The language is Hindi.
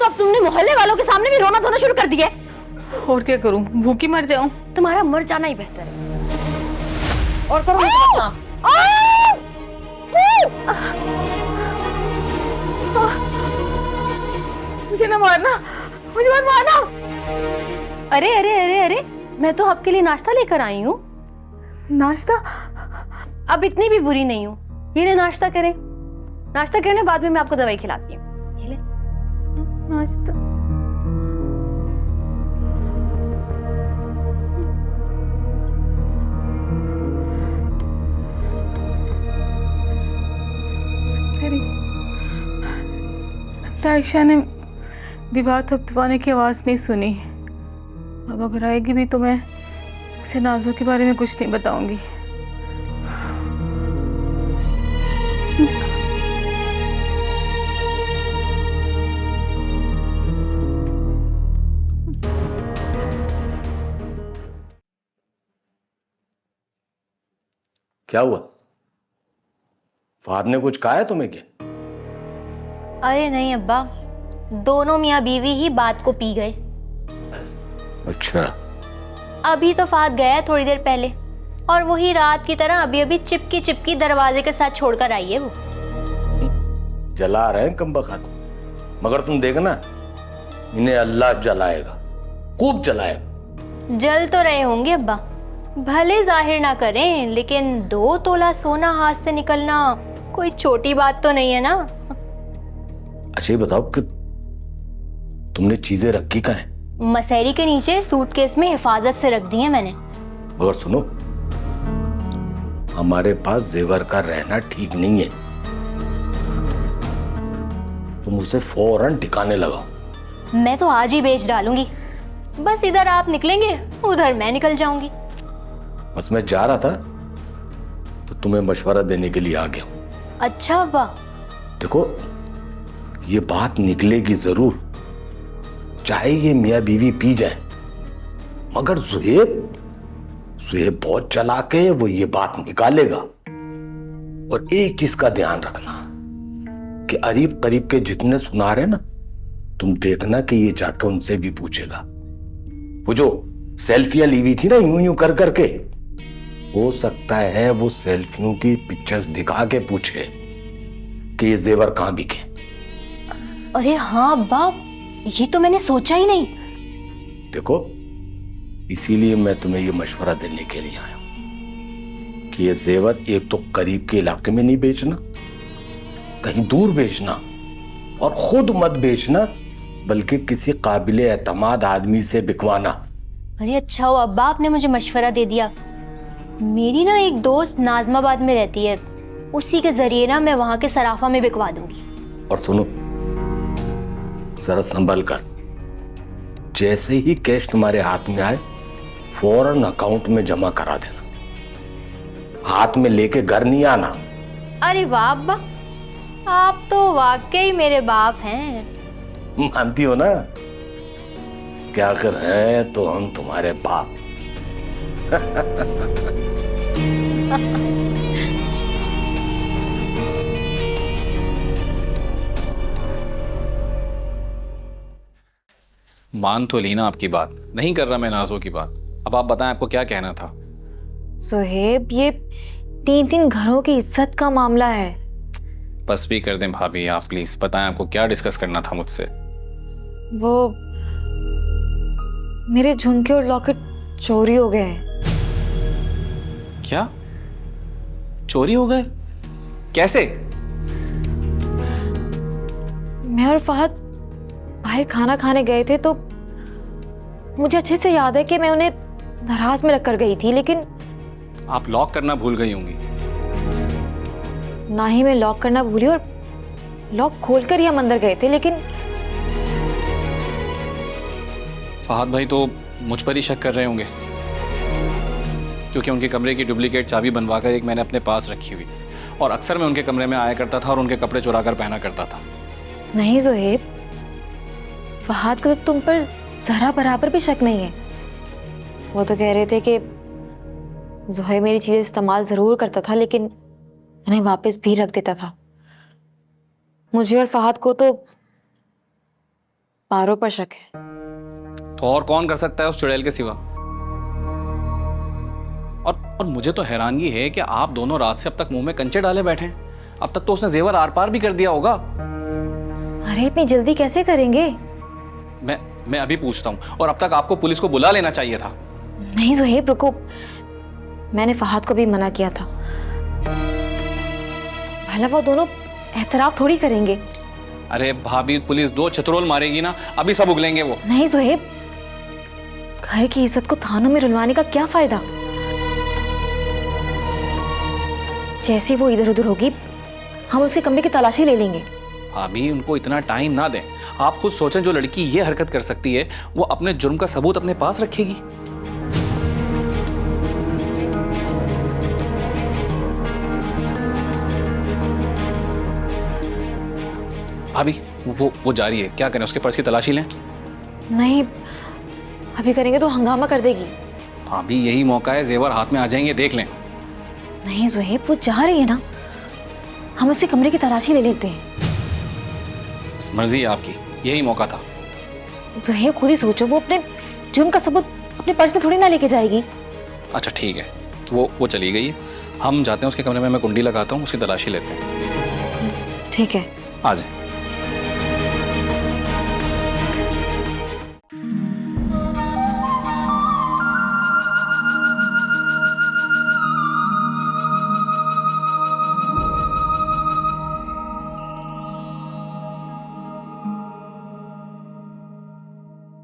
तो अब तुमने मोहल्ले वालों के सामने भी रोना धोना शुरू कर दिया। और क्या करूं, भूखी मर जाऊं? तुम्हारा मर जाना ही बेहतर है। और करो मुझे ना मारना, मुझे मत मारना। अरे अरे अरे अरे, मैं तो आपके लिए नाश्ता लेकर आई हूँ। नाश्ता? अब इतनी भी बुरी नहीं हूँ। ये ले नाश्ता करें। नाश्ता करने बाद में मैं आपको दवाई खिलाती हूँ। ये ले नाश्ता। लगता है आयशा ने दीवार थपथपाने की आवाज़ नहीं सुनी। अब अगर आएगी भी तो मैं उसे नाज़ों के बारे में कुछ नहीं बताऊंगी। क्या हुआ? फहद ने कुछ कहा है तुम्हें क्या? अरे नहीं अब्बा, दोनों मियाँ बीवी ही बात को पी गए। अच्छा। अभी तो फहद गया है थोड़ी देर पहले, और वही रात की तरह अभी अभी चिपकी चिपकी दरवाजे के साथ छोड़कर आई है वो। जला रहे हैं कमबख्त, मगर तुम देखना इन्हें अल्लाह जलाएगा, खूब जलाएगा। जल तो रहे होंगे अब्बा, भले जाहिर ना करें, लेकिन 2 तोला सोना हाथ से निकलना कोई छोटी बात तो नहीं है ना। अच्छा ये बताओ कि तुमने चीजें रखी कहाँ है? मसहरी के नीचे सूटकेस में हिफाजत से रख दी है मैंने। मगर सुनो, हमारे पास जेवर का रहना ठीक नहीं है। तुम उसे फौरन ठिकाने लगाओ। मैं तो आज ही बेच डालूंगी। बस इधर आप निकलेंगे, उधर मैं निकल जाऊंगी। बस मैं जा रहा था तो तुम्हें मशवरा देने के लिए आ गया हूं। अच्छा अब्बा। देखो, ये बात निकलेगी जरूर, चाहे ये मियाँ बीवी पी जाए, मगर सुहेब बहुत चालाक है, वो ये बात निकालेगा। और एक चीज का ध्यान रखना कि करीब करीब के जितने सुना रहे ना, तुम देखना कि ये जाके उनसे भी पूछेगा। वो जो सेल्फियां ली हुई थी ना यूं यूं कर करके, हो सकता है वो सेल्फियों की पिक्चर्स दिखा के पूछे कि ये जेवर कहां बिके। अरे हाँ अब्बा, ये तो मैंने सोचा ही नहीं। देखो, इसीलिए मैं तुम्हें ये मशवरा देने के लिए आया हूं कि ये जेवर एक तो करीब के इलाके में नहीं बेचना, कहीं दूर बेचना, और खुद मत बेचना, बल्कि किसी काबिल एतमाद आदमी से बिकवाना। अरे अच्छा हुआ अब्बा आपने मुझे मशवरा दे दिया। मेरी ना एक दोस्त नाजमाबाद में रहती है, उसी के जरिए ना मैं वहां के सराफा में बिकवा दूंगी। और सुनो, जरा संभल कर, जैसे ही कैश तुम्हारे हाथ में आए फौरन अकाउंट में जमा करा देना, हाथ में लेके घर नहीं आना। अरे वाह अब्बा, आप तो वाकई मेरे बाप हैं। मानती हो ना कि आखिर हैं तो हम तुम्हारे बाप। मान तो ली ना आपकी बात, नहीं कर रहा मैं नाज़ों की बात। अब आप बताएं आपको क्या कहना था? सुहेब, ये 3 घरों की इज्जत का मामला है। बस भी कर दें भाभी, आप प्लीज बताएं आपको क्या डिस्कस करना था मुझसे। वो मेरे झुमके और लॉकेट चोरी हो गए हैं। क्या? चोरी हो गए? कैसे? मैं और फहद बाहर खाना खाने गए थे, तो मुझे अच्छे से याद है कि मैं उन्हें दराज में रखकर गई थी, लेकिन आप लॉक करना भूल गई होंगी। ना ही मैं लॉक करना भूली और लॉक खोलकर ही हम अंदर गए थे, लेकिन फहद भाई तो मुझ पर ही शक कर रहे होंगे, क्योंकि उनके कमरे की डुप्लीकेट चाबी बनवाकर एक मैंने अपने पास रखी हुई, और अक्सर मैं उनके कमरे में आया करता था और उनके कपड़े चुरा कर पहना करता था। नहीं सुहेब, फहद को तो तुम पर जरा बराबर भी शक नहीं है। वो तो कह रहे थे कि ज़ोहैब मेरी चीजें इस्तेमाल जरूर करता था, लेकिन उन्हें वापस भी रख देता था। मुझे और फहद को तो पारो पर शक है। तो और कौन कर सकता है उस चुड़ैल के सिवा? और मुझे तो हैरानगी है कि आप दोनों रात से अब तक मुंह में कंचे डाले बैठे हैं। अब तक तो उसने जेवर आर पार भी कर दिया होगा। अरे इतनी जल्दी कैसे करेंगे? मैं अभी पूछता हूँ, और अब तक आपको पुलिस को बुला लेना चाहिए था। नहीं ज़ुहैब रुको, मैंने फहाद को भी मना किया था। भला वो दोनों एतराफ थोड़ी करेंगे। अरे भाभी, पुलिस 2 चतरोल मारेगी ना, अभी सब उगलेंगे वो। नहीं ज़ुहैब, घर की इज्जत को थानों में रुलवाने का क्या फायदा? जैसे वो इधर उधर होगी हम उसके कमरे की तलाशी ले लेंगे। भाभी, उनको इतना टाइम ना दें। आप खुद सोचें, जो लड़की ये हरकत कर सकती है वो अपने जुर्म का सबूत अपने पास रखेगी? भाभी, वो जा रही है, क्या करें? उसके पर्स की तलाशी लें? नहीं, अभी करेंगे तो हंगामा कर देगी। भाभी, यही मौका है, जेवर हाथ में आ जाएंगे, देख लें। नहीं ज़ुहैब, वो जा रही है ना, हम उसके कमरे की तलाशी ले लेते हैं। बस मर्जी है आपकी, यही मौका था। ज़ुहैब खुद ही सोचो, वो अपने जुर्म का सबूत अपने पर्स में थोड़ी ना लेके जाएगी। अच्छा ठीक है, वो चली गई है, हम जाते हैं उसके कमरे में, मैं कुंडी लगाता हूँ, उसकी तलाशी लेते हैं। ठीक है, आ जाए।